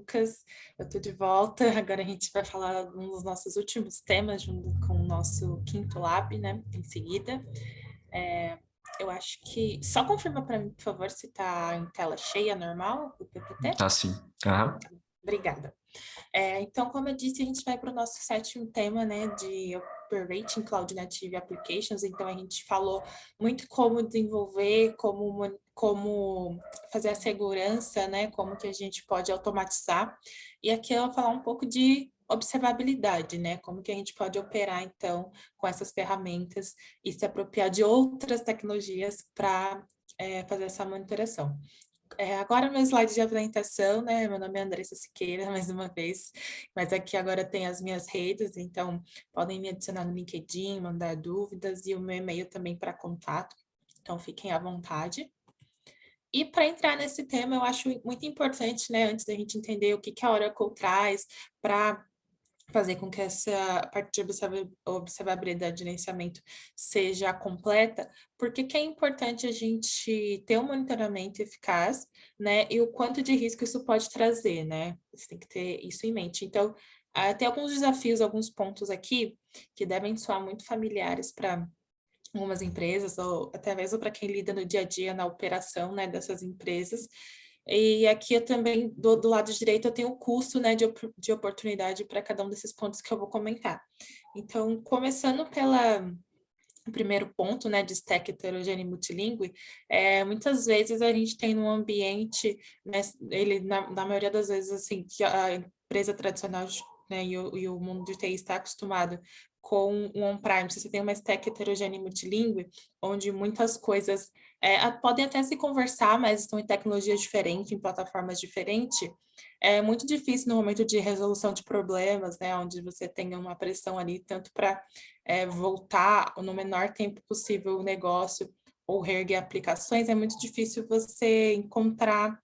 Lucas. Eu estou de volta. Agora a gente vai falar um dos nossos últimos temas, junto com o nosso quinto lab, né? Em seguida. Eu acho que... Só confirma para mim, por favor, se está em tela cheia, normal, o PPT? Tá sim. Aham. Obrigada. Então, como eu disse, a gente vai para o nosso sétimo tema, né, de Operating Cloud Native Applications. Então, a gente falou muito como desenvolver, como fazer a segurança, né, como que a gente pode automatizar. E aqui eu vou falar um pouco de observabilidade, né, como que a gente pode operar, então, com essas ferramentas e se apropriar de outras tecnologias para fazer essa monitoração. Agora meu slide de apresentação, né? Meu nome é Andressa Siqueira, mais uma vez, mas aqui agora tem as minhas redes, então podem me adicionar no LinkedIn, mandar dúvidas e o meu e-mail também para contato, então fiquem à vontade. E para entrar nesse tema, eu acho muito importante, né, antes da gente entender o que a Oracle traz para fazer com que essa parte de observabilidade de gerenciamento seja completa, porque que é importante a gente ter um monitoramento eficaz, né, e o quanto de risco isso pode trazer, né, você tem que ter isso em mente. Então, tem alguns desafios, alguns pontos aqui que devem soar muito familiares para algumas empresas, ou até mesmo para quem lida no dia a dia na operação, né, dessas empresas. E aqui eu também, do lado direito, eu tenho o custo, né, de oportunidade para cada um desses pontos que eu vou comentar. Então, começando o primeiro ponto, né, de stack heterogêneo e multilingüe, muitas vezes a gente tem num ambiente, né, na maioria das vezes, assim, que a empresa tradicional, né, e o mundo de TI está acostumado com um on-prime. Se você tem uma stack heterogênea e multilingüe, onde muitas coisas podem até se conversar, mas estão em tecnologias diferentes, em plataformas diferentes, é muito difícil no momento de resolução de problemas, né, onde você tenha uma pressão ali, tanto para voltar no menor tempo possível o negócio ou reerguer aplicações, é muito difícil você encontrar,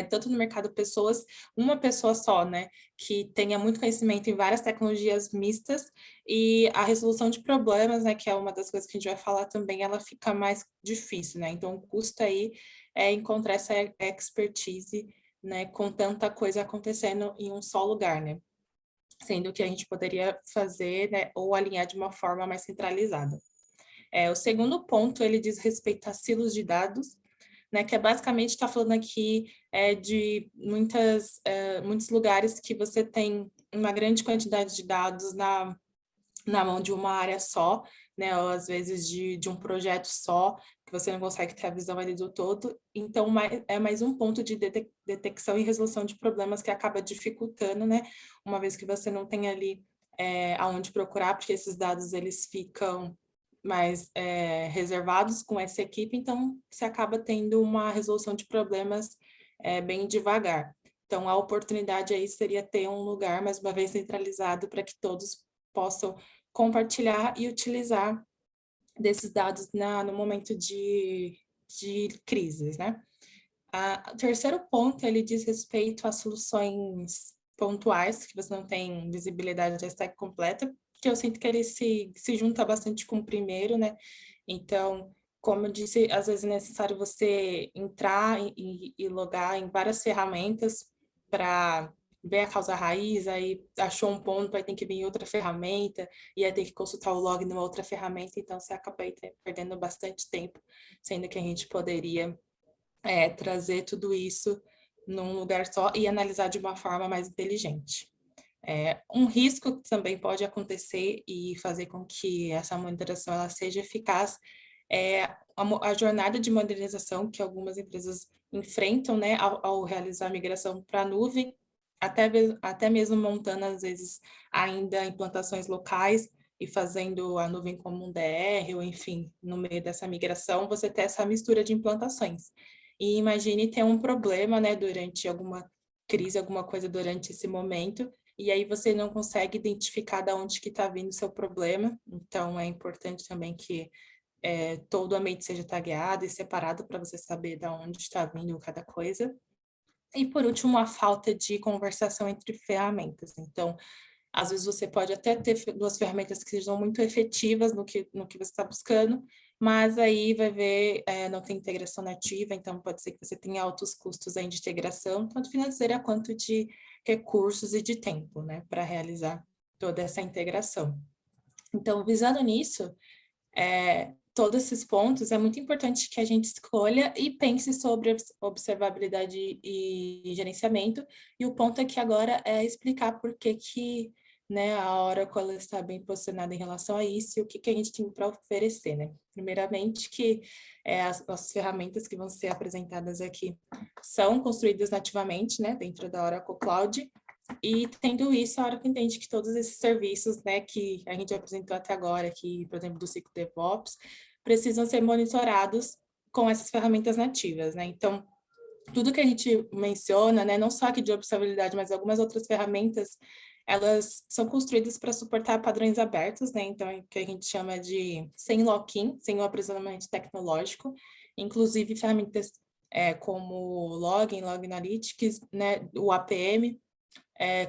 tanto no mercado pessoas, uma pessoa só, né, que tenha muito conhecimento em várias tecnologias mistas, e a resolução de problemas, né, que é uma das coisas que a gente vai falar também, ela fica mais difícil, né, então o custo aí é encontrar essa expertise, né, com tanta coisa acontecendo em um só lugar, né, sendo que a gente poderia fazer, né, ou alinhar de uma forma mais centralizada. O segundo ponto, ele diz respeito a silos de dados, né, que basicamente está falando aqui de muitos lugares que você tem uma grande quantidade de dados na mão de uma área só, né, ou às vezes de um projeto só, que você não consegue ter a visão ali do todo. Então, é mais um ponto de detecção e resolução de problemas que acaba dificultando, né, uma vez que você não tem ali aonde procurar, porque esses dados eles ficam mais reservados com essa equipe, então você acaba tendo uma resolução de problemas bem devagar. Então, a oportunidade aí seria ter um lugar, mais uma vez, centralizado para que todos possam compartilhar e utilizar desses dados no momento de crises, né? O terceiro ponto, ele diz respeito a soluções pontuais, que você não tem visibilidade da stack completa, que eu sinto que ele se junta bastante com o primeiro, né? Então, como eu disse, às vezes é necessário você entrar e logar em várias ferramentas para ver a causa raiz, aí achou um ponto, aí tem que vir em outra ferramenta, e aí tem que consultar o log numa outra ferramenta, então você acaba aí perdendo bastante tempo, sendo que a gente poderia trazer tudo isso num lugar só e analisar de uma forma mais inteligente. Um risco que também pode acontecer e fazer com que essa monitoração ela seja eficaz é a jornada de modernização que algumas empresas enfrentam, né, ao realizar a migração para a nuvem, até mesmo montando, às vezes, ainda implantações locais e fazendo a nuvem como um DR, ou enfim, no meio dessa migração, você ter essa mistura de implantações. E imagine ter um problema, né, durante alguma crise, alguma coisa durante esse momento, e aí você não consegue identificar de onde que está vindo o seu problema, então é importante também que todo o ambiente seja tagueado e separado para você saber de onde está vindo cada coisa. E por último, a falta de conversação entre ferramentas. Então, às vezes você pode até ter duas ferramentas que sejam muito efetivas no que você está buscando, mas aí vai ver, não tem integração nativa, então pode ser que você tenha altos custos aí de integração, tanto financeira quanto de recursos e de tempo, né, para realizar toda essa integração. Então, visando nisso, todos esses pontos, é muito importante que a gente escolha e pense sobre observabilidade e gerenciamento. E o ponto aqui agora é explicar por que que, né, a Oracle ela está bem posicionada em relação a isso e o que que a gente tem para oferecer, né? Primeiramente, que as ferramentas que vão ser apresentadas aqui são construídas nativamente, né, dentro da Oracle Cloud. E tendo isso, a Oracle entende que todos esses serviços, né, que a gente apresentou até agora, aqui, por exemplo, do ciclo DevOps, precisam ser monitorados com essas ferramentas nativas, né? Então, tudo que a gente menciona, né, não só aqui de observabilidade, mas algumas outras ferramentas, elas são construídas para suportar padrões abertos, né? Então, é o que a gente chama de sem lock-in, sem o aprisionamento tecnológico, inclusive ferramentas como Login, Log Analytics, né, o APM,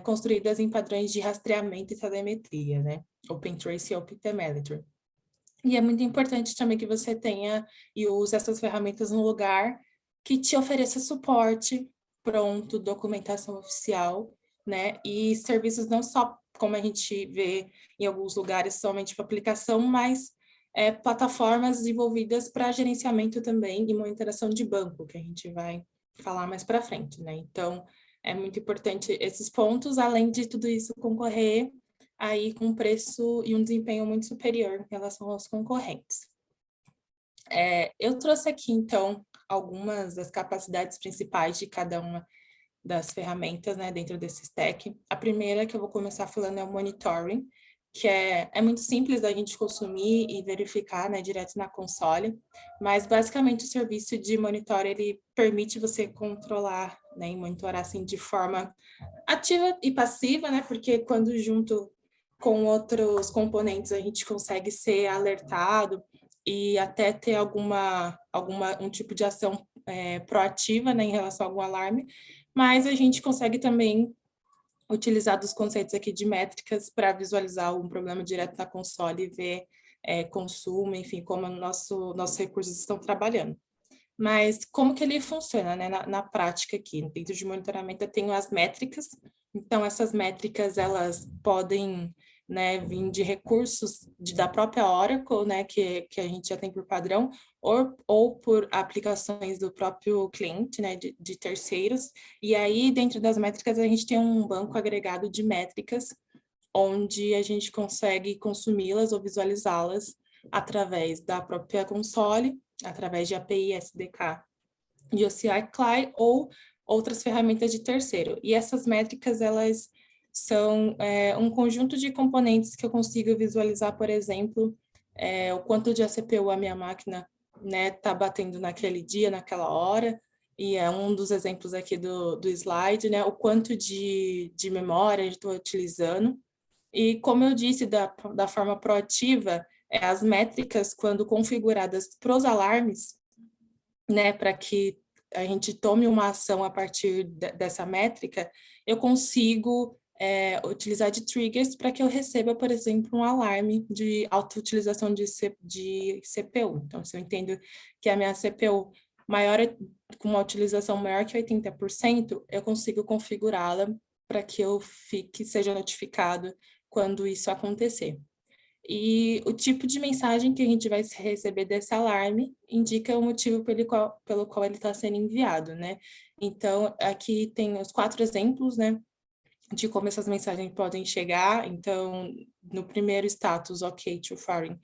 construídas em padrões de rastreamento e telemetria, né? OpenTrace e OpenTelemetry. E é muito importante também que você tenha e use essas ferramentas num lugar que te ofereça suporte pronto, documentação oficial, né? E serviços não só, como a gente vê em alguns lugares, somente para aplicação, mas plataformas desenvolvidas para gerenciamento também e monitoração de banco, que a gente vai falar mais para frente, né? Então, é muito importante esses pontos, além de tudo isso concorrer aí com preço e um desempenho muito superior em relação aos concorrentes. Eu trouxe aqui, então, algumas das capacidades principais de cada uma das ferramentas, né, dentro desse stack. A primeira que eu vou começar falando é o monitoring, que é muito simples da gente consumir e verificar, né, direto na console, mas basicamente o serviço de monitor, ele permite você controlar, né, e monitorar, assim, de forma ativa e passiva, né, porque quando junto com outros componentes a gente consegue ser alertado e até ter um tipo de ação proativa, né, em relação a algum alarme, mas a gente consegue também utilizar dos conceitos aqui de métricas para visualizar um problema direto na console e ver consumo, enfim, como nossos recursos estão trabalhando. Mas como que ele funciona, né, na prática aqui? Dentro de monitoramento eu tenho as métricas, então essas métricas elas podem, né, vir de recursos da própria Oracle, né, que a gente já tem por padrão, ou por aplicações do próprio cliente, né, de terceiros. E aí, dentro das métricas, a gente tem um banco agregado de métricas, onde a gente consegue consumi-las ou visualizá-las através da própria console, através de API, SDK de OCI CLI ou outras ferramentas de terceiro. E essas métricas, elas são um conjunto de componentes que eu consigo visualizar, por exemplo, o quanto de CPU a minha máquina tá batendo naquele dia, naquela hora, e é um dos exemplos aqui do slide, né? O quanto de memória eu estou utilizando. E como eu disse, da forma proativa, as métricas, quando configuradas para os alarmes, né, para que a gente tome uma ação a partir dessa métrica, eu consigo utilizar de triggers para que eu receba, por exemplo, um alarme de alta utilização de CPU. Então, se eu entendo que a minha CPU maior, com uma utilização maior que 80%, eu consigo configurá-la para que eu seja notificado quando isso acontecer. E o tipo de mensagem que a gente vai receber desse alarme indica o motivo pelo qual ele está sendo enviado, né? Então, aqui tem os 4 exemplos, né, de como essas mensagens podem chegar. Então, no primeiro status, OK to firing,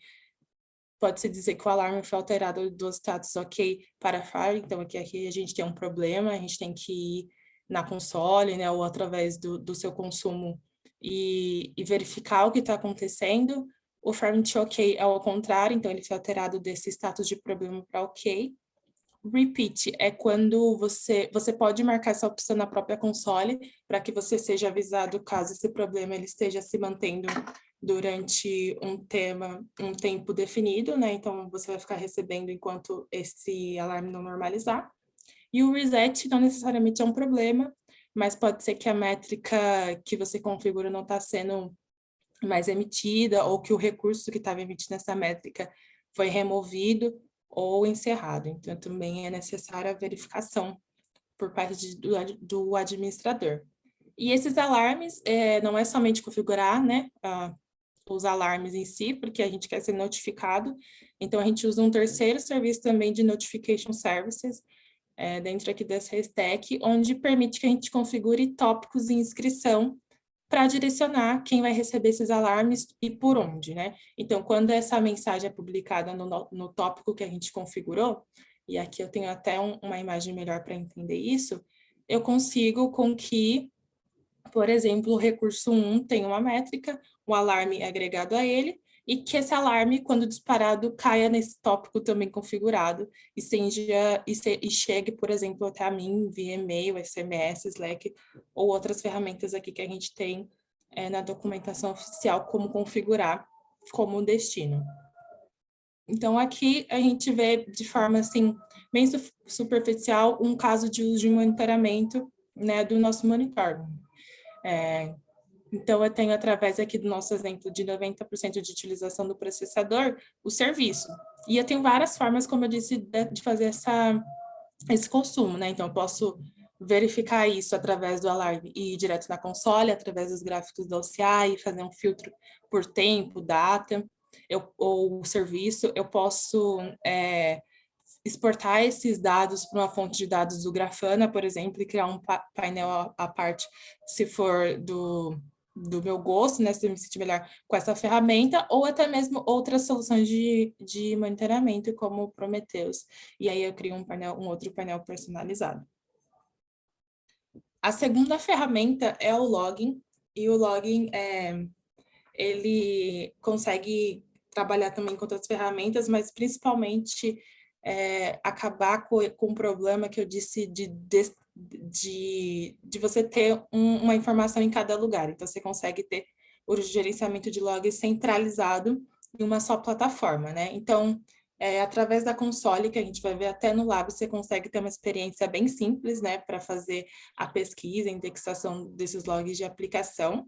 pode-se dizer que o alarme foi alterado do status OK para firing. Então, aqui a gente tem um problema, a gente tem que ir na console, né, ou através do seu consumo e verificar o que está acontecendo. O firing to OK é ao contrário, então ele foi alterado desse status de problema para OK. Repeat é quando você pode marcar essa opção na própria console para que você seja avisado caso esse problema ele esteja se mantendo durante um tempo definido, né? Então você vai ficar recebendo enquanto esse alarme não normalizar. E o reset não necessariamente é um problema, mas pode ser que a métrica que você configura não está sendo mais emitida ou que o recurso que estava emitindo essa métrica foi removido ou encerrado. Então, também é necessária a verificação por parte do administrador. E esses alarmes, não é somente configurar, né, os alarmes em si, porque a gente quer ser notificado. Então, a gente usa um terceiro serviço também de Notification Services, dentro aqui dessa stack, onde permite que a gente configure tópicos em inscrição para direcionar quem vai receber esses alarmes e por onde, né? Então, quando essa mensagem é publicada no tópico que a gente configurou, e aqui eu tenho até uma imagem melhor para entender isso, eu consigo com que, por exemplo, o recurso 1 tem uma métrica, um alarme é agregado a ele, e que esse alarme, quando disparado, caia nesse tópico também configurado e chegue, por exemplo, até a mim via e-mail, SMS, Slack ou outras ferramentas aqui que a gente tem na documentação oficial como configurar como destino. Então, aqui a gente vê de forma assim, bem superficial, um caso de uso de monitoramento, né, do nosso monitoring. Então, eu tenho, através aqui do nosso exemplo de 90% de utilização do processador, o serviço. E eu tenho várias formas, como eu disse, de fazer esse consumo, né? Então, eu posso verificar isso através do alarme e ir direto na console, através dos gráficos da OCI, fazer um filtro por tempo, data, ou serviço. Eu posso exportar esses dados para uma fonte de dados do Grafana, por exemplo, e criar um painel à parte, se for do meu gosto, né, se eu me sentir melhor com essa ferramenta, ou até mesmo outras soluções de monitoramento, como o Prometheus. E aí eu crio um outro painel personalizado. A segunda ferramenta é o login, e o login, ele consegue trabalhar também com outras ferramentas, mas principalmente acabar com o problema que eu disse de você ter uma informação em cada lugar. Então, você consegue ter o gerenciamento de logs centralizado em uma só plataforma, né? Então, através da console, que a gente vai ver até no Lab, você consegue ter uma experiência bem simples, né, para fazer a pesquisa, a indexação desses logs de aplicação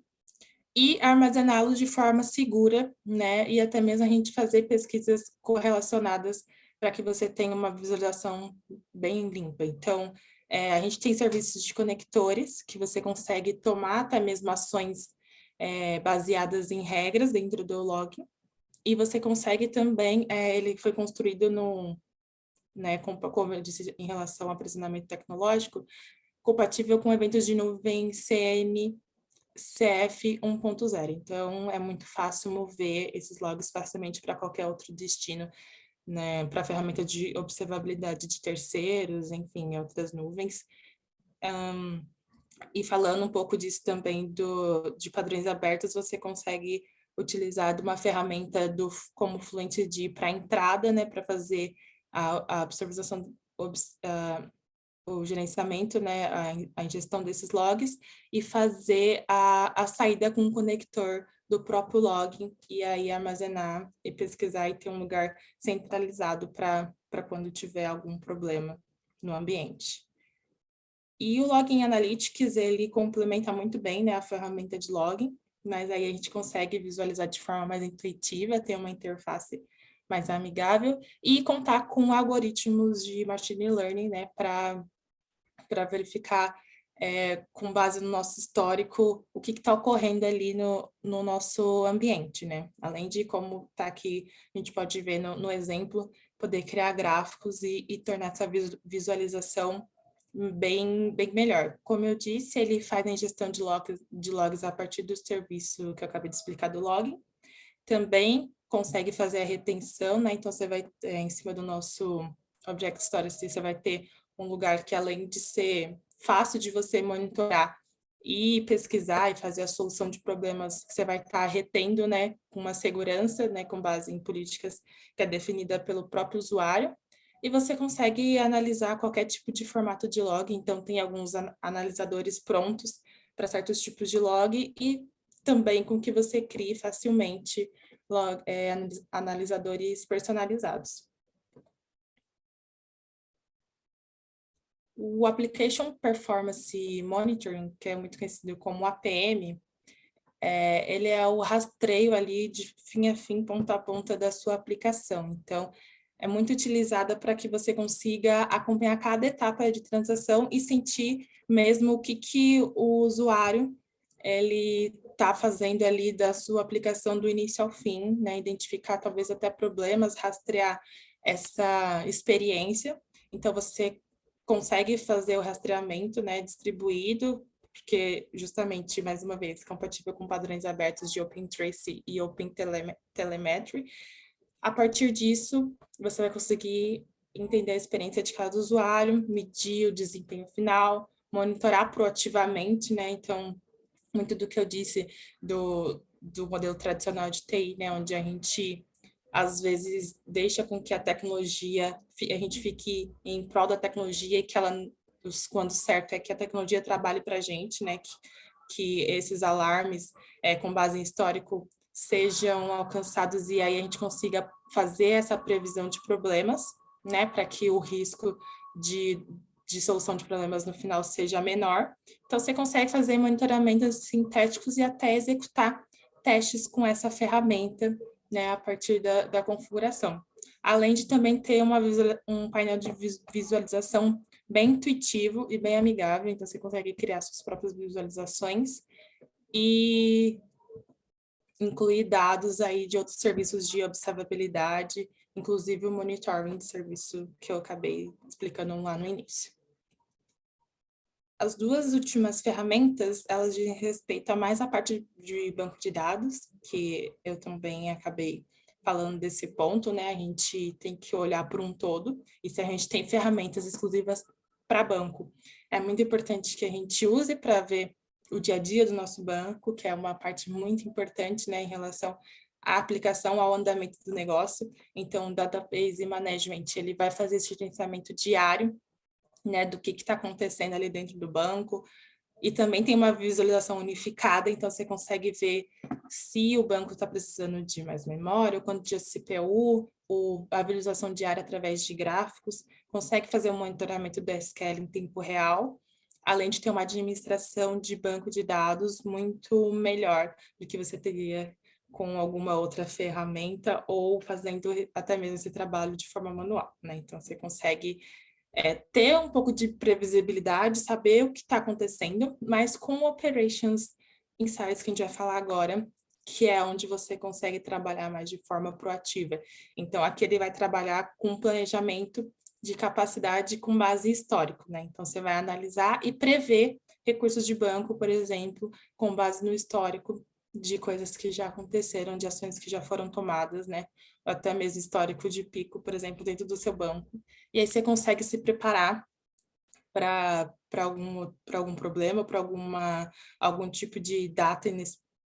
e armazená-los de forma segura, né, e até mesmo a gente fazer pesquisas correlacionadas para que você tenha uma visualização bem limpa. Então, a gente tem serviços de conectores, que você consegue tomar até mesmo ações baseadas em regras dentro do log, e você consegue também, ele foi construído né, como eu disse, em relação ao aprisionamento tecnológico, compatível com eventos de nuvem CF 1.0. Então, é muito fácil mover esses logs facilmente para qualquer outro destino, né, para a ferramenta de observabilidade de terceiros, enfim, outras nuvens. E falando um pouco disso também de padrões abertos, você consegue utilizar de uma ferramenta como FluentD para entrada, né, para fazer a observação, o gerenciamento, né, a ingestão desses logs e fazer a saída com o conector do próprio login e aí armazenar e pesquisar e ter um lugar centralizado para quando tiver algum problema no ambiente. E o Login Analytics, ele complementa muito bem, né, a ferramenta de login, mas aí a gente consegue visualizar de forma mais intuitiva, ter uma interface mais amigável e contar com algoritmos de machine learning, né, para verificar, com base no nosso histórico, o que está ocorrendo ali no nosso ambiente, né? Além de, como está aqui, a gente pode ver no exemplo, poder criar gráficos e tornar essa visualização bem melhor. Como eu disse, ele faz a ingestão de logs a partir do serviço que eu acabei de explicar do login. Também consegue fazer a retenção, né? Então, você vai, em cima do nosso Object Storage, você vai ter um lugar que, além de ser fácil de você monitorar e pesquisar e fazer a solução de problemas, você vai estar retendo, né, com uma segurança, né, com base em políticas que é definida pelo próprio usuário, e você consegue analisar qualquer tipo de formato de log, então tem alguns analisadores prontos para certos tipos de log e também com que você crie facilmente analisadores personalizados. O Application Performance Monitoring, que é muito conhecido como APM, ele é o rastreio ali de fim a fim, ponta a ponta da sua aplicação. Então, é muito utilizada para que você consiga acompanhar cada etapa de transação e sentir mesmo o que o usuário ele está fazendo ali da sua aplicação do início ao fim, né? Identificar talvez até problemas, rastrear essa experiência. Então, você consegue fazer o rastreamento, né, distribuído, porque justamente, mais uma vez, compatível com padrões abertos de OpenTracing e OpenTelemetry. A partir disso, você vai conseguir entender a experiência de cada usuário, medir o desempenho final, monitorar proativamente, né? Então, muito do que eu disse do modelo tradicional de TI, né? Onde a gente, às vezes, deixa com que a tecnologia, a gente fique em prol da tecnologia e que ela, quando certo, é que a tecnologia trabalhe para a gente, né? Que esses alarmes, com base em histórico, sejam alcançados e aí a gente consiga fazer essa previsão de problemas, né, para que o risco de solução de problemas no final seja menor. Então, você consegue fazer monitoramentos sintéticos e até executar testes com essa ferramenta, né, a partir da configuração. Além de também ter um painel de visualização bem intuitivo e bem amigável, então você consegue criar suas próprias visualizações e incluir dados aí de outros serviços de observabilidade, inclusive o monitoring de serviço que eu acabei explicando lá no início. As duas últimas ferramentas, elas dizem respeito a mais a parte de banco de dados, que eu também acabei falando desse ponto, né? A gente tem que olhar por um todo, e se a gente tem ferramentas exclusivas para banco, é muito importante que a gente use para ver o dia a dia do nosso banco, que é uma parte muito importante, né, em relação à aplicação, ao andamento do negócio. Então, o Database Management, ele vai fazer esse gerenciamento diário, né, do que está acontecendo ali dentro do banco, e também tem uma visualização unificada, então você consegue ver se o banco está precisando de mais memória, o quanto de CPU, a visualização diária através de gráficos, consegue fazer um monitoramento do SQL em tempo real, além de ter uma administração de banco de dados muito melhor do que você teria com alguma outra ferramenta ou fazendo até mesmo esse trabalho de forma manual, né? Então, você consegue ter um pouco de previsibilidade, saber o que está acontecendo, mas com Operations Insights, que a gente vai falar agora, que é onde você consegue trabalhar mais de forma proativa. Então, aqui ele vai trabalhar com planejamento de capacidade com base histórico, né? Então, você vai analisar e prever recursos de banco, por exemplo, com base no histórico de coisas que já aconteceram, de ações que já foram tomadas, né? Ou até mesmo histórico de pico, por exemplo, dentro do seu banco. E aí você consegue se preparar para algum problema, para algum tipo de data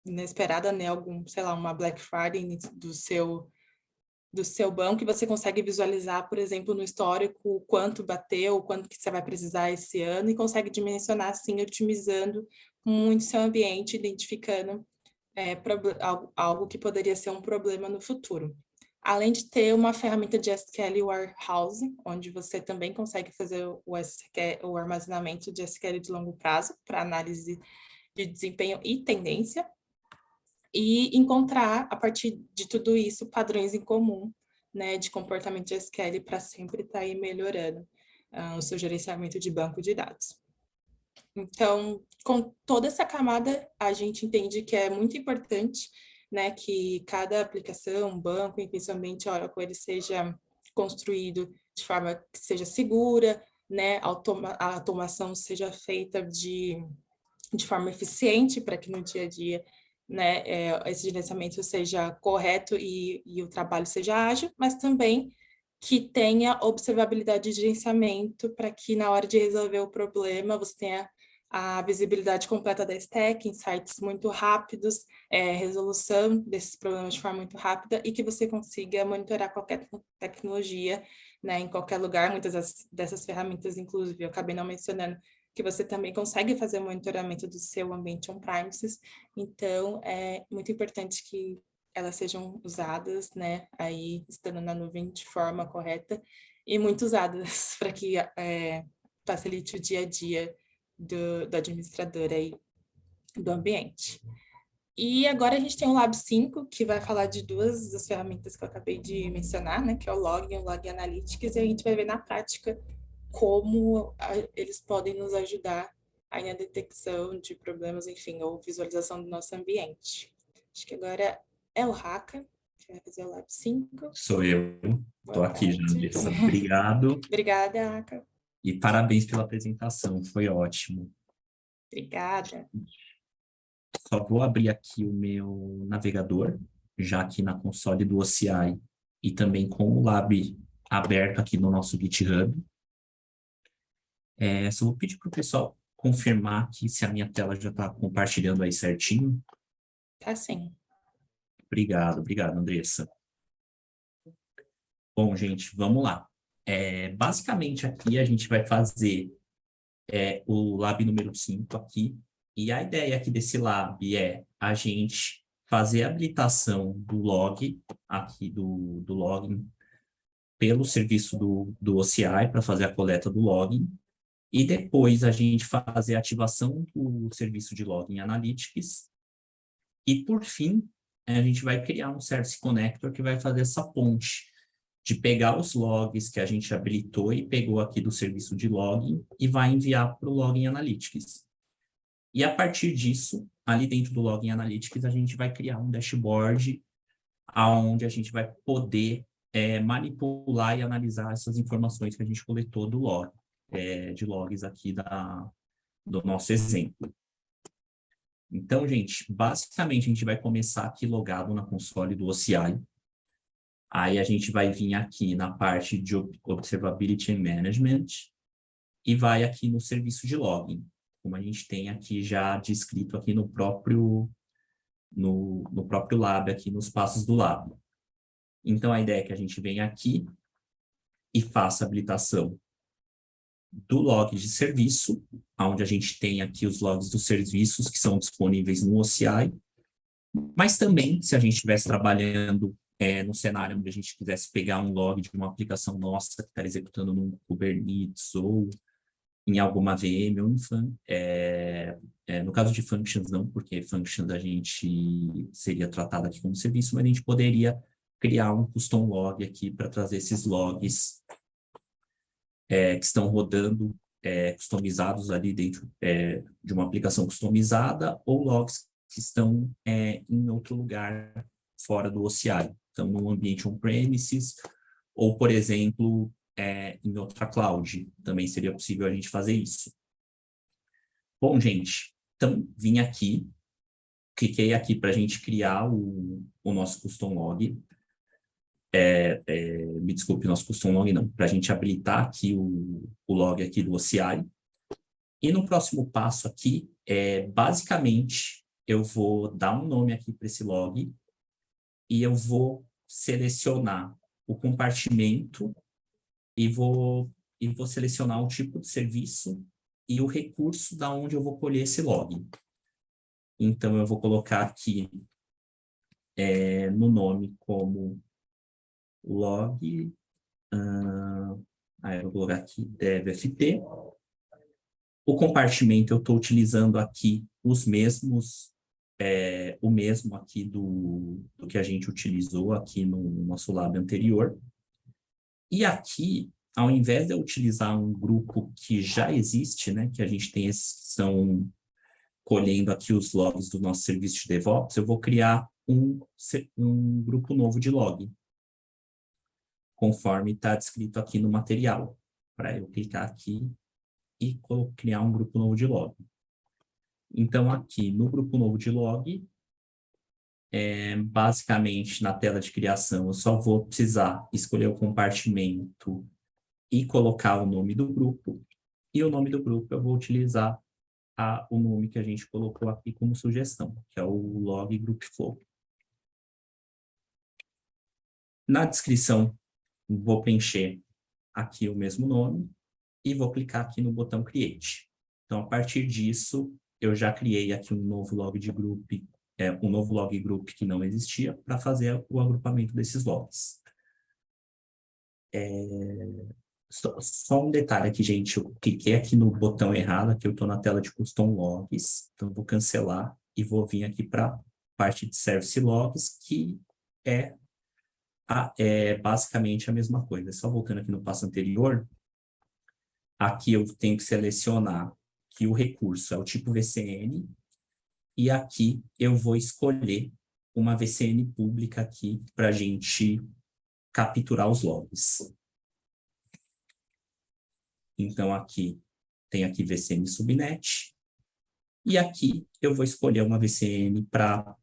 inesperada, né? Sei lá, uma Black Friday do seu banco, e você consegue visualizar, por exemplo, no histórico, o quanto bateu, o quanto que você vai precisar esse ano, e consegue dimensionar, assim, otimizando muito seu ambiente, identificando algo que poderia ser um problema no futuro. Além de ter uma ferramenta de SQL Warehouse, onde você também consegue fazer o armazenamento de SQL de longo prazo para análise de desempenho e tendência, e encontrar, a partir de tudo isso, padrões em comum, né, de comportamento de SQL para sempre estar aí melhorando o seu gerenciamento de banco de dados. Então, com toda essa camada, a gente entende que é muito importante, né, que cada aplicação, banco, enfim, seu ambiente Oracle, ele seja construído de forma que seja segura, né, a automação seja feita de forma eficiente para que no dia a dia, né, esse gerenciamento seja correto e o trabalho seja ágil, mas também que tenha observabilidade de gerenciamento para que na hora de resolver o problema você tenha a visibilidade completa da stack, insights muito rápidos, resolução desses problemas de forma muito rápida e que você consiga monitorar qualquer tecnologia, né, em qualquer lugar. Muitas dessas ferramentas, inclusive, eu acabei não mencionando, que você também consegue fazer o monitoramento do seu ambiente on-premises. Então, é muito importante que elas sejam usadas, né, aí estando na nuvem de forma correta e muito usadas para que facilite o dia a dia do administrador aí do ambiente. E agora a gente tem o Lab 5, que vai falar de duas das ferramentas que eu acabei de mencionar, né? Que é o Log e o Log Analytics, e a gente vai ver na prática como eles podem nos ajudar aí na detecção de problemas, enfim, ou visualização do nosso ambiente. Acho que agora é o Raka, que vai fazer o Lab 5. Sou eu. Boa Estou aqui, tarde. Jandissa. Obrigado. Obrigada, Raka. E parabéns pela apresentação, foi ótimo. Obrigada. Só vou abrir aqui o meu navegador, já aqui na console do OCI, e também com o Lab aberto aqui no nosso GitHub. Só vou pedir para o pessoal confirmar aqui se a minha tela já está compartilhando aí certinho. Tá sim. Obrigado, Andressa. Bom, gente, vamos lá. Basicamente, aqui a gente vai fazer o Lab número 5 aqui. E a ideia aqui desse Lab é a gente fazer a habilitação do log, aqui do login, pelo serviço do OCI, para fazer a coleta do login. E depois a gente fazer a ativação do serviço de Login Analytics. E, por fim, a gente vai criar um Service Connector que vai fazer essa ponte de pegar os logs que a gente habilitou e pegou aqui do serviço de login e vai enviar para o Login Analytics. E a partir disso, ali dentro do Login Analytics, a gente vai criar um dashboard onde a gente vai poder manipular e analisar essas informações que a gente coletou do log, de logs aqui do nosso exemplo. Então, gente, basicamente a gente vai começar aqui logado na console do OCI. Aí a gente vai vir aqui na parte de Observability and Management e vai aqui no serviço de login, como a gente tem aqui já descrito aqui no próprio lab, aqui nos passos do lab. Então, a ideia é que a gente venha aqui e faça a habilitação do log de serviço, onde a gente tem aqui os logs dos serviços que são disponíveis no OCI, mas também, se a gente estivesse trabalhando no cenário onde a gente quisesse pegar um log de uma aplicação nossa que está executando num Kubernetes ou em alguma VM ou no caso de functions não, porque functions a gente seria tratado aqui como serviço, mas a gente poderia criar um custom log aqui para trazer esses logs que estão rodando customizados ali dentro de uma aplicação customizada ou logs que estão em outro lugar fora do OCI. Então, no ambiente on-premises ou, por exemplo, em outra cloud. Também seria possível a gente fazer isso. Bom, gente, então vim aqui, cliquei aqui para a gente criar o nosso custom log. Me desculpe, nosso custom log não, para a gente habilitar aqui o log aqui do OCI. E no próximo passo aqui, basicamente, eu vou dar um nome aqui para esse log e eu vou selecionar o compartimento e vou selecionar o tipo de serviço e o recurso da onde eu vou colher esse log. Então, eu vou colocar aqui no nome como log, eu vou colocar aqui devft. O compartimento eu estou utilizando aqui os mesmos, o mesmo aqui do que a gente utilizou aqui no nosso lab anterior. E aqui, ao invés de eu utilizar um grupo que já existe, né, que a gente tem esses que estão colhendo aqui os logs do nosso serviço de DevOps, eu vou criar um grupo novo de log, conforme está descrito aqui no material, para eu clicar aqui e criar um grupo novo de log. Então, aqui no grupo novo de log, basicamente na tela de criação, eu só vou precisar escolher o compartimento e colocar o nome do grupo. E o nome do grupo eu vou utilizar o nome que a gente colocou aqui como sugestão, que é o log group flow. Na descrição, vou preencher aqui o mesmo nome e vou clicar aqui no botão Create. Então, a partir disso, eu já criei aqui um novo log de group, um novo log group que não existia, para fazer o agrupamento desses logs. Só um detalhe aqui, gente, eu cliquei aqui no botão errado, aqui eu estou na tela de custom logs, então eu vou cancelar e vou vir aqui para parte de Service Logs, que é basicamente a mesma coisa. Só voltando aqui no passo anterior, aqui eu tenho que selecionar que o recurso é o tipo VCN, e aqui eu vou escolher uma VCN pública aqui para a gente capturar os logs. Então, aqui tem aqui VCN subnet, e aqui eu vou escolher uma VCN para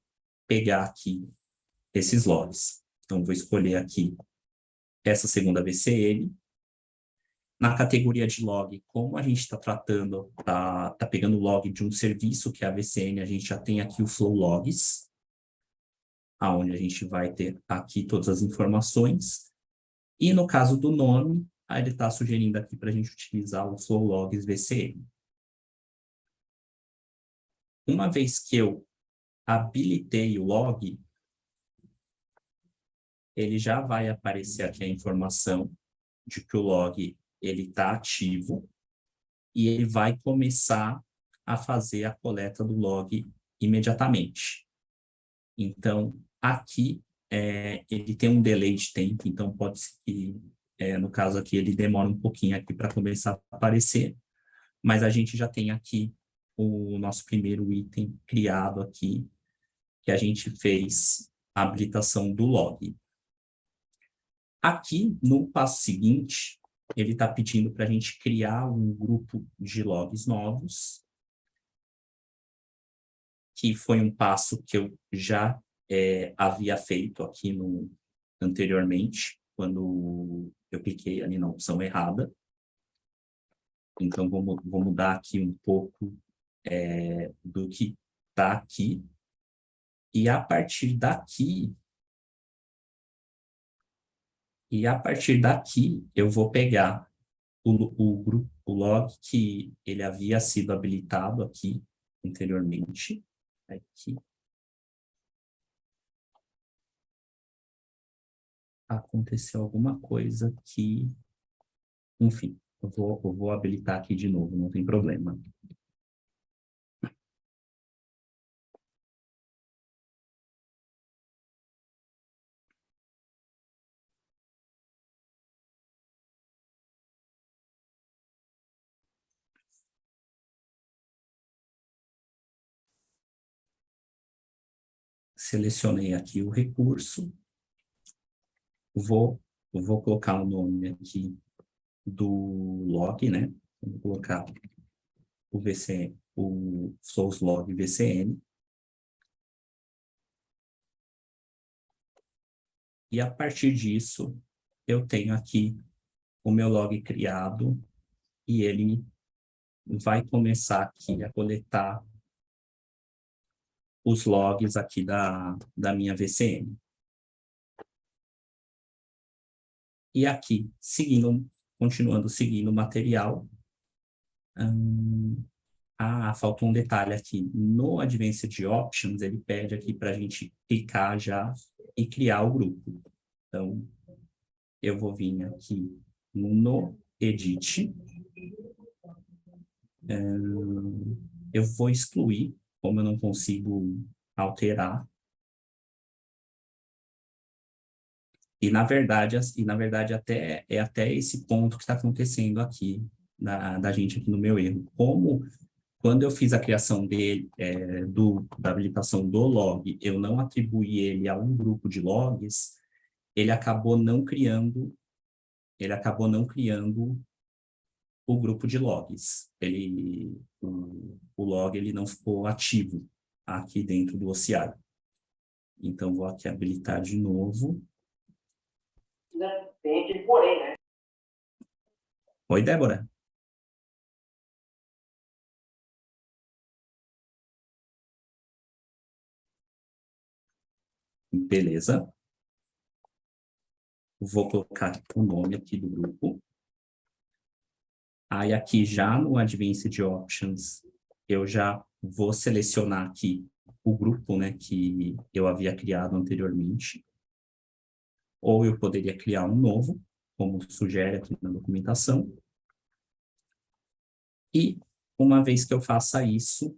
pegar aqui esses logs. Então, vou escolher aqui essa segunda VCN. Na categoria de log, como a gente está tratando, tá pegando o log de um serviço que é a VCN, a gente já tem aqui o Flow Logs, aonde a gente vai ter aqui todas as informações. E no caso do nome, ele está sugerindo aqui para a gente utilizar o Flow Logs VCN. Uma vez que eu habilitei o log, ele já vai aparecer aqui a informação de que o log ele está ativo e ele vai começar a fazer a coleta do log imediatamente. Então, aqui ele tem um delay de tempo, então pode ser que, no caso aqui, ele demora um pouquinho aqui para começar a aparecer, mas a gente já tem aqui o nosso primeiro item criado aqui, que a gente fez a habilitação do log. Aqui, no passo seguinte, ele está pedindo para a gente criar um grupo de logs novos, que foi um passo que eu já havia feito aqui anteriormente, quando eu cliquei ali na opção errada. Então, vou mudar aqui um pouco do que está aqui. E a partir daqui, eu vou pegar o log que ele havia sido habilitado aqui anteriormente. Aqui. Aconteceu alguma coisa que... Enfim, eu vou habilitar aqui de novo, não tem problema. Selecionei aqui o recurso. Vou colocar o nome aqui do log, né? Vou colocar o VCN, o source log VCN. E a partir disso, eu tenho aqui o meu log criado e ele vai começar aqui a coletar os logs aqui da minha VCN. E aqui, continuando seguindo o material, falta um detalhe aqui. No Advanced Options, ele pede aqui para a gente clicar já e criar o grupo. Então, eu vou vir aqui no Edit. Eu vou excluir, como eu não consigo alterar. E, na verdade, até esse ponto que está acontecendo aqui, da gente aqui no meu erro. Quando eu fiz a criação da habilitação do log, eu não atribuí ele a um grupo de logs, ele acabou não criando o grupo de logs. O log ele não ficou ativo aqui dentro do OCR. Então, vou aqui habilitar de novo. Tem aquele porém, né? Oi, Débora. Beleza. Vou colocar o nome aqui do grupo. Aí aqui já no Advanced Options, eu já vou selecionar aqui o grupo, né, que eu havia criado anteriormente. Ou eu poderia criar um novo, como sugere aqui na documentação. E uma vez que eu faça isso,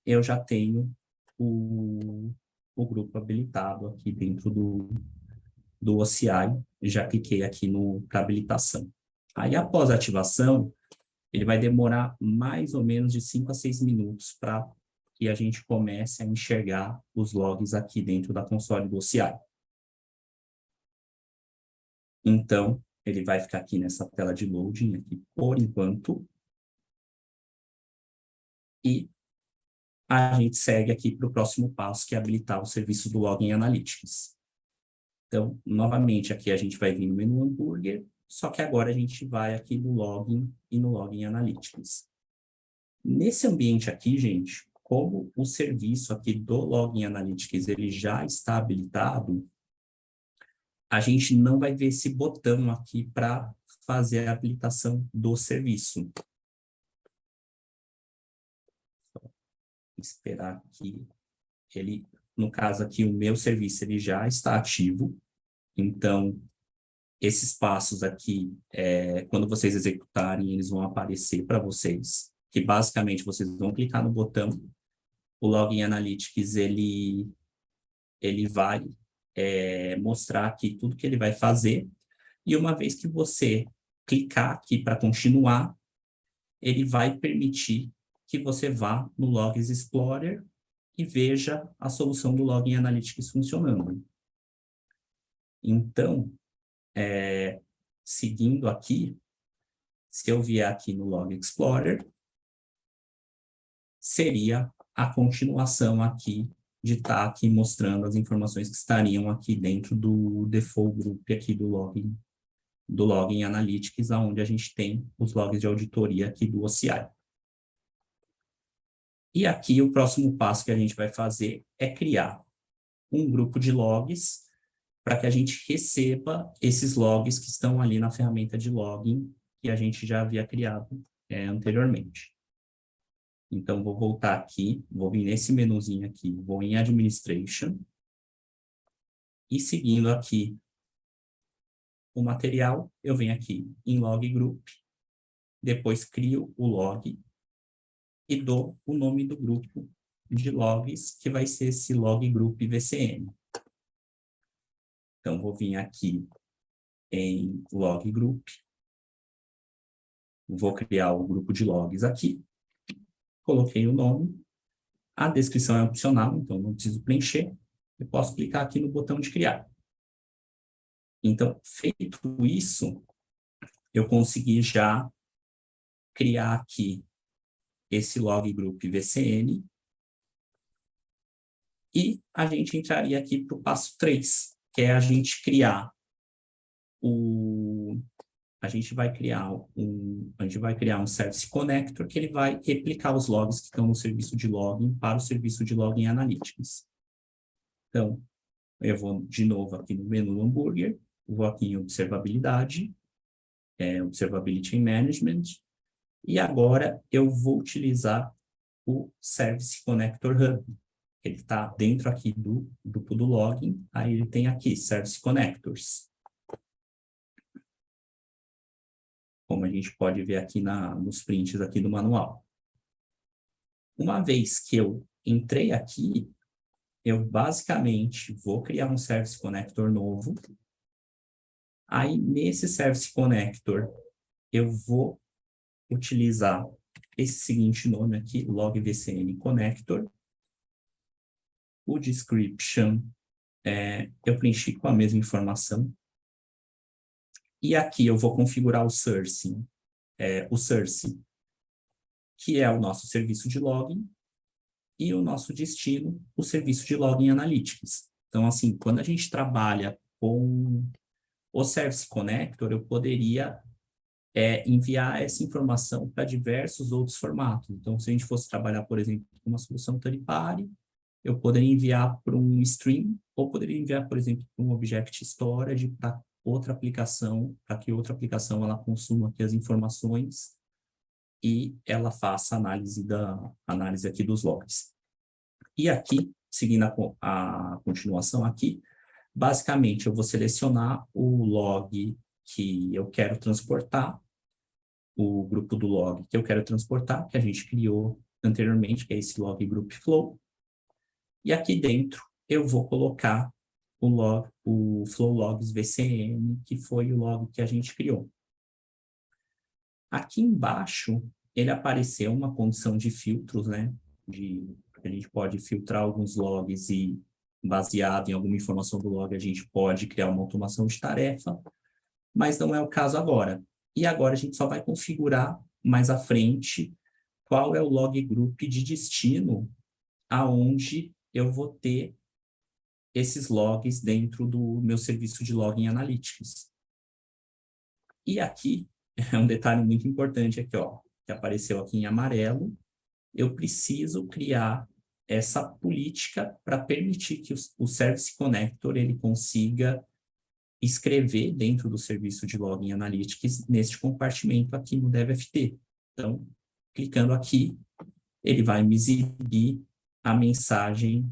eu já tenho o grupo habilitado aqui dentro do OCI, já cliquei aqui para habilitação. Aí, após a ativação, ele vai demorar mais ou menos de 5 a 6 minutos para que a gente comece a enxergar os logs aqui dentro da console do OCI. Então, ele vai ficar aqui nessa tela de loading aqui por enquanto. E a gente segue aqui para o próximo passo, que é habilitar o serviço do Login Analytics. Então, novamente, aqui a gente vai vir no menu hambúrguer, só que agora a gente vai aqui no Login e no Login Analytics. Nesse ambiente aqui, gente, como o serviço aqui do Login Analytics ele já está habilitado, a gente não vai ver esse botão aqui para fazer a habilitação do serviço. Vou esperar aqui. Ele, no caso aqui, o meu serviço ele já está ativo. Então, esses passos aqui, quando vocês executarem, eles vão aparecer para vocês. Que basicamente vocês vão clicar no botão. O Login Analytics ele vai mostrar aqui tudo que ele vai fazer. E uma vez que você clicar aqui para continuar, ele vai permitir que você vá no Logs Explorer e veja a solução do Login Analytics funcionando. Então, seguindo aqui, se eu vier aqui no Log Explorer, seria a continuação aqui de estar aqui mostrando as informações que estariam aqui dentro do default group aqui do Login Analytics, onde a gente tem os logs de auditoria aqui do OCI. E aqui o próximo passo que a gente vai fazer é criar um grupo de logs para que a gente receba esses logs que estão ali na ferramenta de login que a gente já havia criado anteriormente. Então, vou voltar aqui, vou vir nesse menuzinho aqui, vou em Administration, e seguindo aqui o material, eu venho aqui em Log Group, depois crio o log e dou o nome do grupo de logs, que vai ser esse Log Group VCN. Então, vou vir aqui em Log Group, vou criar o grupo de logs aqui, coloquei o nome, a descrição é opcional, então não preciso preencher, eu posso clicar aqui no botão de criar. Então, feito isso, eu consegui já criar aqui esse log group VCN e a gente entraria aqui para o passo 3, que é a gente criar a gente vai criar um Service Connector que ele vai replicar os logs que estão no serviço de login para o serviço de Login Analytics. Então, eu vou de novo aqui no menu hambúrguer, vou aqui em observabilidade, Observability Management, e agora eu vou utilizar o Service Connector Hub. Ele está dentro aqui do grupo do login, aí ele tem aqui Service Connectors. Como a gente pode ver aqui nos prints aqui do manual. Uma vez que eu entrei aqui, eu basicamente vou criar um Service Connector novo. Aí, nesse Service Connector, eu vou utilizar esse seguinte nome aqui, Log VCN Connector. O description, eu preenchi com a mesma informação. E aqui eu vou configurar o source, que é o nosso serviço de login, e o nosso destino, o serviço de Login Analytics. Então, assim, quando a gente trabalha com o Service Connector, eu poderia enviar essa informação para diversos outros formatos. Então, se a gente fosse trabalhar, por exemplo, com uma solução third party, eu poderia enviar para um stream, ou poderia enviar, por exemplo, para um Object Storage, para outra aplicação, para que outra aplicação ela consuma aqui as informações e ela faça análise aqui dos logs. E aqui, seguindo a continuação aqui, basicamente eu vou selecionar o log que eu quero transportar, o grupo do log que eu quero transportar, que a gente criou anteriormente, que é esse log group flow. E aqui dentro eu vou colocar o Flow Logs VCM, que foi o log que a gente criou. Aqui embaixo, ele apareceu uma condição de filtros, né? A gente pode filtrar alguns logs e, baseado em alguma informação do log, a gente pode criar uma automação de tarefa, mas não é o caso agora. E agora a gente só vai configurar mais à frente qual é o log group de destino aonde eu vou ter esses logs dentro do meu serviço de Login Analytics. E aqui é um detalhe muito importante aqui, ó, que apareceu aqui em amarelo. Eu preciso criar essa política para permitir que o Service Connector ele consiga escrever dentro do serviço de Login Analytics neste compartimento aqui no DevFT. Então, clicando aqui, ele vai me exibir a mensagem.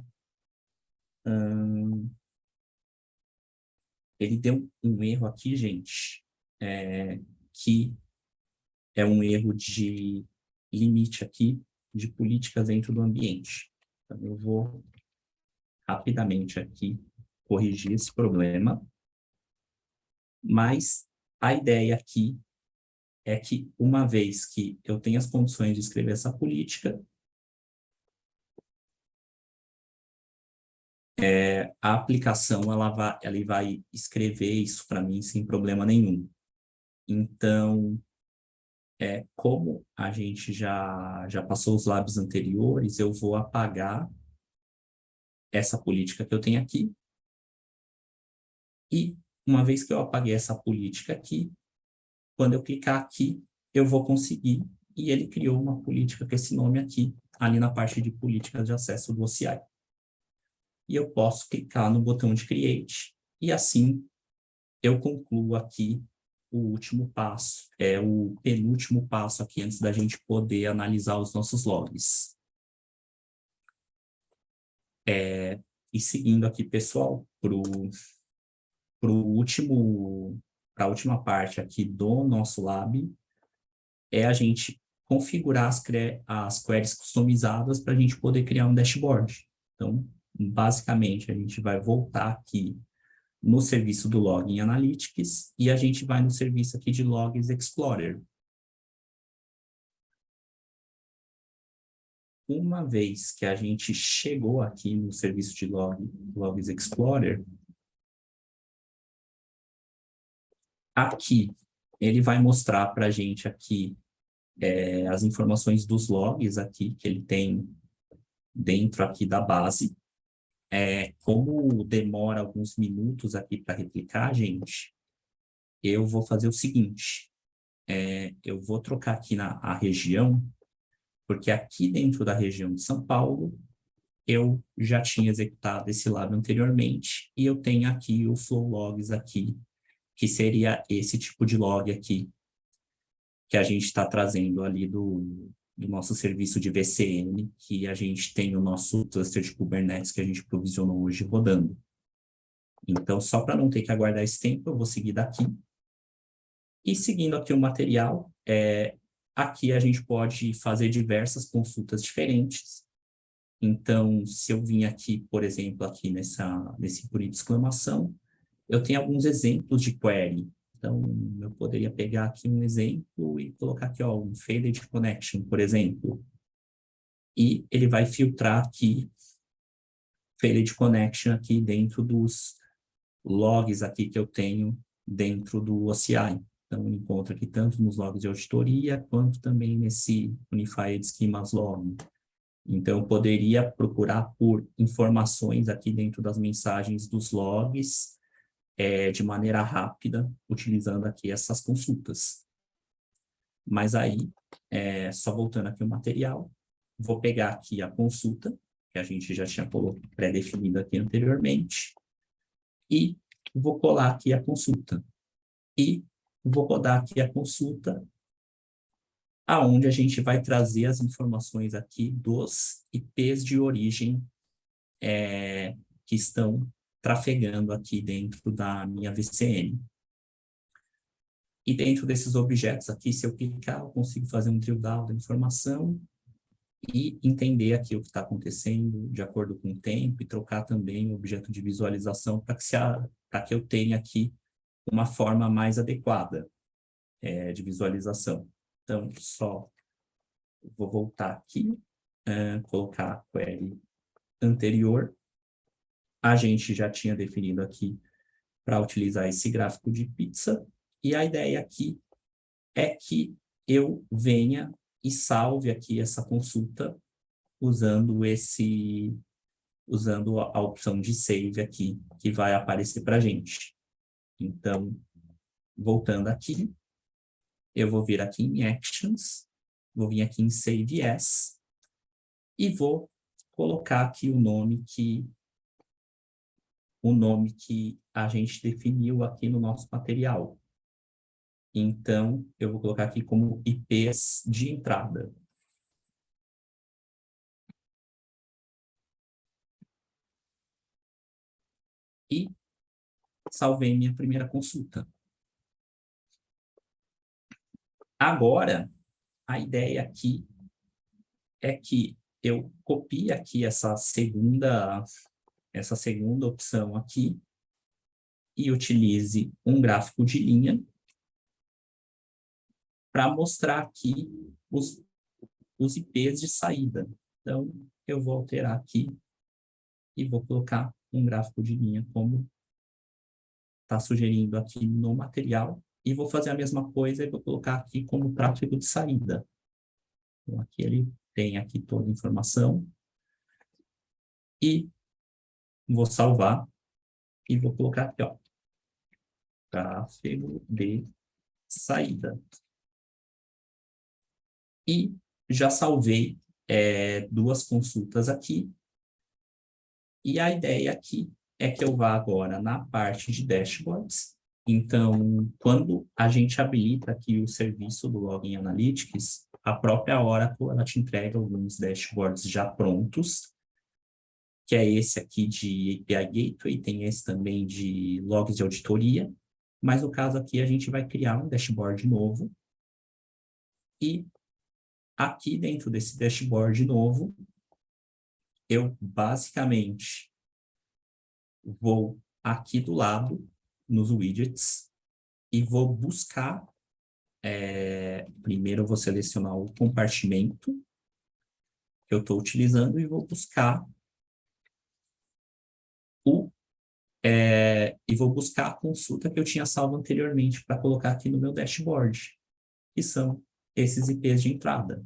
Ele deu um erro aqui, gente, que é um erro de limite aqui de políticas dentro do ambiente. Então, eu vou rapidamente aqui corrigir esse problema. Mas a ideia aqui é que, uma vez que eu tenho as condições de escrever essa política, a aplicação ela vai escrever isso para mim sem problema nenhum. Então, como a gente já passou os labs anteriores, eu vou apagar essa política que eu tenho aqui. E, uma vez que eu apaguei essa política aqui, quando eu clicar aqui, eu vou conseguir. E ele criou uma política com esse nome aqui, ali na parte de políticas de acesso do OCI. E eu posso clicar no botão de Create, e assim eu concluo aqui o último passo, o penúltimo passo aqui antes da gente poder analisar os nossos logs. E seguindo aqui, pessoal, para a última parte aqui do nosso lab, é a gente configurar as queries customizadas para a gente poder criar um dashboard. Então, basicamente, a gente vai voltar aqui no serviço do Login Analytics e a gente vai no serviço aqui de Logs Explorer. Uma vez que a gente chegou aqui no serviço de Logs Explorer, aqui ele vai mostrar para a gente aqui as informações dos logs aqui que ele tem dentro aqui da base. Como demora alguns minutos aqui para replicar, gente, eu vou fazer o seguinte, eu vou trocar aqui a região, porque aqui dentro da região de São Paulo, eu já tinha executado esse lab anteriormente, e eu tenho aqui o flow logs aqui, que seria esse tipo de log aqui, que a gente está trazendo ali do nosso serviço de VCM, que a gente tem o nosso cluster de Kubernetes que a gente provisionou hoje rodando. Então, só para não ter que aguardar esse tempo, eu vou seguir daqui. E seguindo aqui o material, aqui a gente pode fazer diversas consultas diferentes. Então, se eu vim aqui, por exemplo, aqui nesse por de exclamação, eu tenho alguns exemplos de query. Então, eu poderia pegar aqui um exemplo e colocar aqui, ó, um failed connection, por exemplo. E ele vai filtrar aqui failed connection aqui dentro dos logs aqui que eu tenho dentro do OCI. Então, ele encontra aqui tanto nos logs de auditoria, quanto também nesse Unified Schemas Log. Então, eu poderia procurar por informações aqui dentro das mensagens dos logs, de maneira rápida, utilizando aqui essas consultas. Mas aí, só voltando aqui o material, vou pegar aqui a consulta, que a gente já tinha pré-definido aqui anteriormente, e vou colar aqui a consulta. E vou rodar aqui a consulta, aonde a gente vai trazer as informações aqui dos IPs de origem que estão trafegando aqui dentro da minha VCN. E dentro desses objetos aqui, se eu clicar, eu consigo fazer um drill down da informação e entender aqui o que está acontecendo de acordo com o tempo e trocar também o objeto de visualização para que eu tenha aqui uma forma mais adequada de visualização. Então, só vou voltar aqui, colocar a query anterior. A gente já tinha definido aqui para utilizar esse gráfico de pizza, e a ideia aqui é que eu venha e salve aqui essa consulta usando a opção de save aqui, que vai aparecer para a gente. Então, voltando aqui, eu vou vir aqui em Actions, vou vir aqui em Save As, e vou colocar aqui o nome que a gente definiu aqui no nosso material. Então, eu vou colocar aqui como IPs de entrada. E salvei minha primeira consulta. Agora, a ideia aqui é que eu copie aqui essa segunda opção aqui e utilize um gráfico de linha para mostrar aqui os IPs de saída. Então, eu vou alterar aqui e vou colocar um gráfico de linha como está sugerindo aqui no material, e vou fazer a mesma coisa e vou colocar aqui como tráfego de saída. Então, aqui ele tem aqui toda a informação, e vou salvar, e vou colocar aqui, ó, tráfego de saída. E já salvei duas consultas aqui, e a ideia aqui é que eu vá agora na parte de dashboards. Então, quando a gente habilita aqui o serviço do Login Analytics, a própria Oracle, ela te entrega alguns dashboards já prontos, que é esse aqui de API Gateway, tem esse também de logs de auditoria, mas no caso aqui a gente vai criar um dashboard novo, e aqui dentro desse dashboard novo, eu basicamente vou aqui do lado, nos widgets, e vou buscar, primeiro eu vou selecionar o compartimento que eu estou utilizando e vou buscar a consulta que eu tinha salvo anteriormente para colocar aqui no meu dashboard, que são esses IPs de entrada.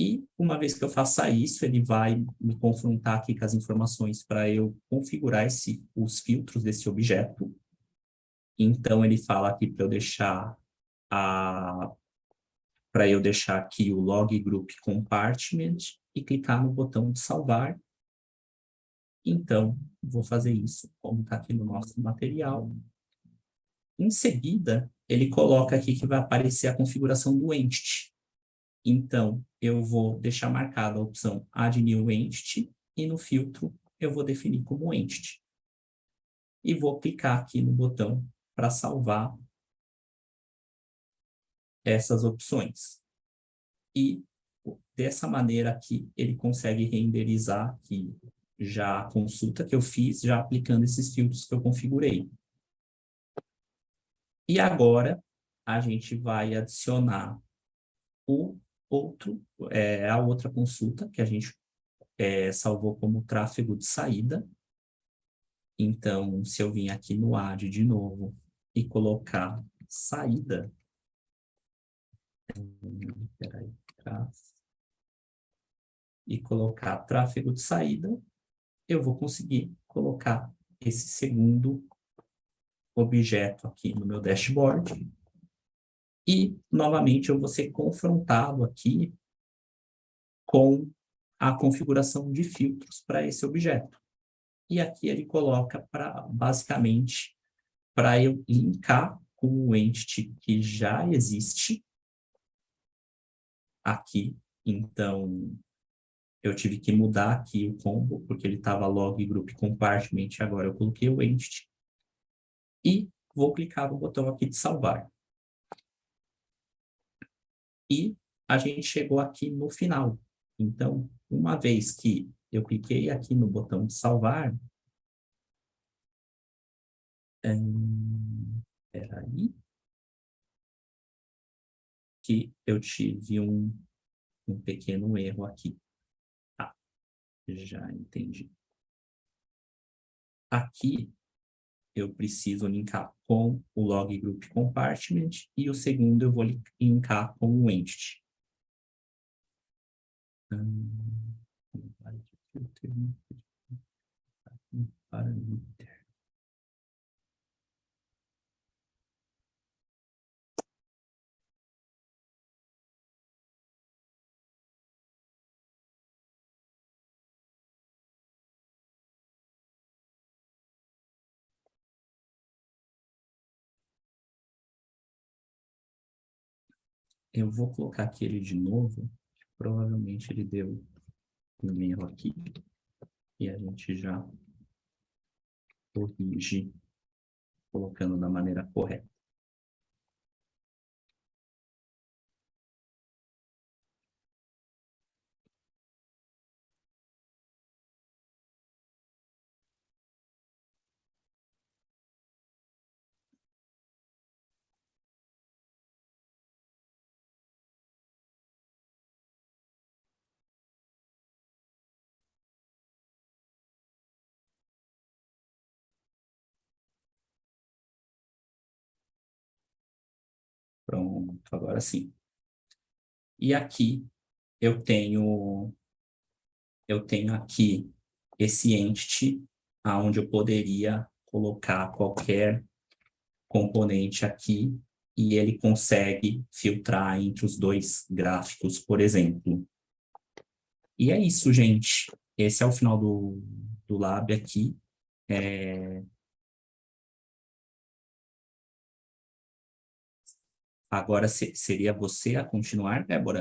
E uma vez que eu faça isso, ele vai me confrontar aqui com as informações para eu configurar os filtros desse objeto. Então, ele fala aqui para eu deixar aqui o log group compartment e clicar no botão de salvar. Então, vou fazer isso, como está aqui no nosso material. Em seguida, ele coloca aqui que vai aparecer a configuração do entity. Então, eu vou deixar marcada a opção Add New Entity e no filtro eu vou definir como Entity. E vou clicar aqui no botão para salvar essas opções. E dessa maneira aqui, ele consegue renderizar aqui já a consulta que eu fiz, já aplicando esses filtros que eu configurei. E agora, a gente vai adicionar a outra consulta que a gente salvou como tráfego de saída. Então, se eu vim aqui no add de novo e colocar saída, e colocar tráfego de saída, eu vou conseguir colocar esse segundo objeto aqui no meu dashboard. E, novamente, eu vou ser confrontado aqui com a configuração de filtros para esse objeto. E aqui ele coloca basicamente, para eu linkar com o entity que já existe aqui. Então, eu tive que mudar aqui o combo, porque ele estava log group compartment, agora eu coloquei o entity. E vou clicar no botão aqui de salvar. E a gente chegou aqui no final. Então, uma vez que eu cliquei aqui no botão de salvar, peraí, que eu tive um pequeno erro aqui. Ah, já entendi. Aqui, eu preciso linkar com o log group compartment e o segundo eu vou linkar com o entity. Eu vou colocar aqui ele de novo. Provavelmente ele deu um erro aqui. E a gente já corrige colocando da maneira correta. Pronto, agora sim. E aqui eu tenho aqui esse entity aonde eu poderia colocar qualquer componente aqui e ele consegue filtrar entre os dois gráficos, por exemplo. E é isso, gente. Esse é o final do Lab aqui. Agora seria você a continuar, Débora?